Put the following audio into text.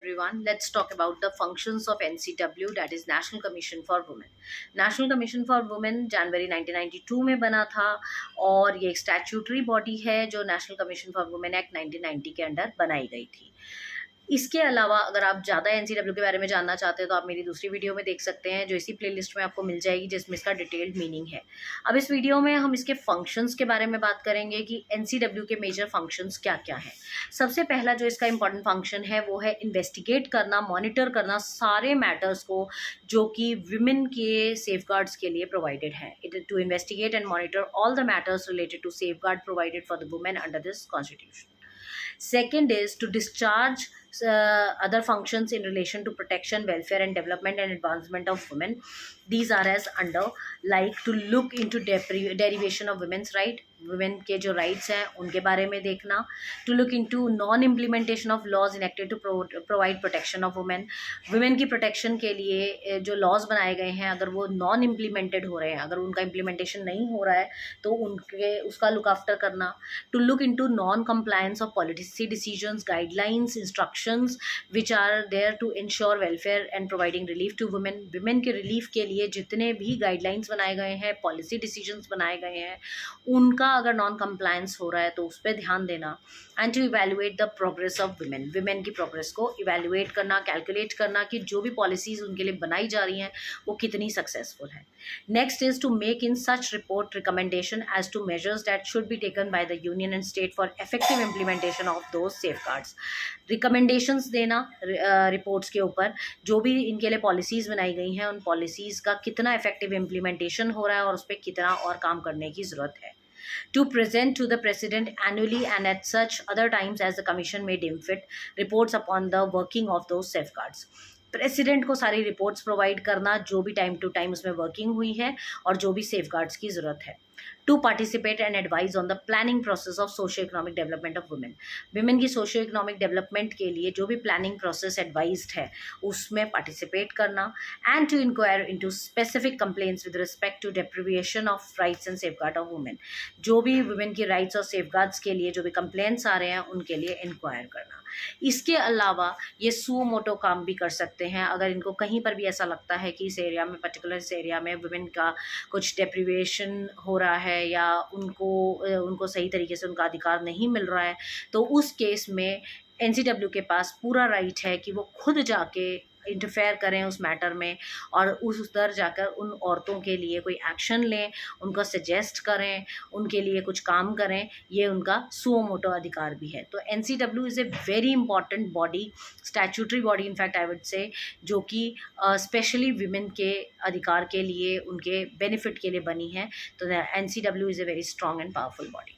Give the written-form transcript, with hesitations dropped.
everyone. Let's talk about the functions of NCW, that is National Commission for Women. National Commission for Women जनवरी 1992 में बना था और ये एक स्टैट्यूटरी बॉडी है जो national commission for women act 1990 के अंडर बनाई गई थी। इसके अलावा अगर आप ज़्यादा एनसीडब्ल्यू के बारे में जानना चाहते हैं तो आप मेरी दूसरी वीडियो में देख सकते हैं जो इसी प्लेलिस्ट में आपको मिल जाएगी, जिसमें इसका डिटेल्ड मीनिंग है। अब इस वीडियो में हम इसके फंक्शंस के बारे में बात करेंगे कि एनसीडब्ल्यू के मेजर फंक्शंस क्या क्या हैं। सबसे पहला जो इसका इंपॉर्टेंट फंक्शन है वो है इन्वेस्टिगेट करना, मॉनिटर करना सारे मैटर्स को जो कि विमेन के सेफगार्ड्स के लिए प्रोवाइडेड है। It to investigate and monitor all the matters related to safeguard provided for the women under this constitution. Second is to discharge other functions in relation to protection, welfare and development and advancement of women. These are as under, like to look into derivation of women's right, women के जो rights हैं उनके बारे में देखना, to look into non-implementation of laws enacted to provide protection of women. women की protection के लिए जो laws बनाए गए हैं अगर वो non-implemented हो रहे हैं, अगर उनका implementation नहीं हो रहा है तो उनके उसका look after करना, to look into non-compliance of policy decisions, guidelines, instructions which are there to ensure welfare and providing relief to women. women के relief के लिए जितने भी guidelines बनाए गए हैं, policy decisions बनाए गए हैं, उनका अगर नॉन कंप्लायंस हो रहा है तो उस पर ध्यान देना. And to evaluate the progress of women, women की प्रोग्रेस को इवेल्युएट करना, कैलकुलेट करना कि जो भी पॉलिसीज़ उनके लिए बनाई जा रही हैं वो कितनी सक्सेसफुल है. Next is to make in such report recommendation as to measures that should be taken by the union and state for effective implementation of those safeguards. Recommendations देना रिपोर्ट्स के ऊपर जो भी इनके लिए पॉलिसीज़ बनाई गई हैं उन पॉलिसीज़ का कितना इफेक्टिव इम्प्लीमेंटेशन हो रहा है और उस पर कितना और काम करने की ज़रूरत है. To present to the President annually and at such other times as the Commission may deem fit reports upon the working of those safeguards. President को सारी रिपोर्ट्स प्रोवाइड करना जो भी टाइम टू टाइम उसमें वर्किंग हुई है और जो भी सेफगार्ड्स की ज़रूरत है. To participate and advise on the planning process of socio economic development of women. Women की सोशियो इकोनॉमिक डेवलपमेंट के लिए जो भी प्लानिंग प्रोसेस एडवाइज्ड है उसमें पार्टिसिपेट करना. And to inquire into specific complaints with respect to deprivation of rights and safeguard of women. जो भी वुमेन की राइट्स और सेफगार्ड्स के लिए जो भी कंप्लेंट्स आ रहे हैं उनके लिए इंक्वायर करना. इसके अलावा ये सुओ मोटो काम भी कर सकते हैं अगर इनको कहीं पर भी ऐसा लगता है कि इस एरिया में, पर्टिकुलर इस एरिया में वुमेन का कुछ डेप्रिवेशन हो रहा है या उनको सही तरीके से उनका अधिकार नहीं मिल रहा है, तो उस केस में एनसीडब्ल्यू के पास पूरा राइट है कि वो खुद जाके इंटरफेयर करें उस मैटर में और उस उधर जाकर उन औरतों के लिए कोई एक्शन लें, उनको सजेस्ट करें, उनके लिए कुछ काम करें. ये उनका सुओ मोटो अधिकार भी है. तो NCW is a very important body, statutory body in fact I would say, जो कि स्पेशली विमेन के अधिकार के लिए, उनके बेनिफिट के लिए बनी है. तो NCW is a very strong and powerful body.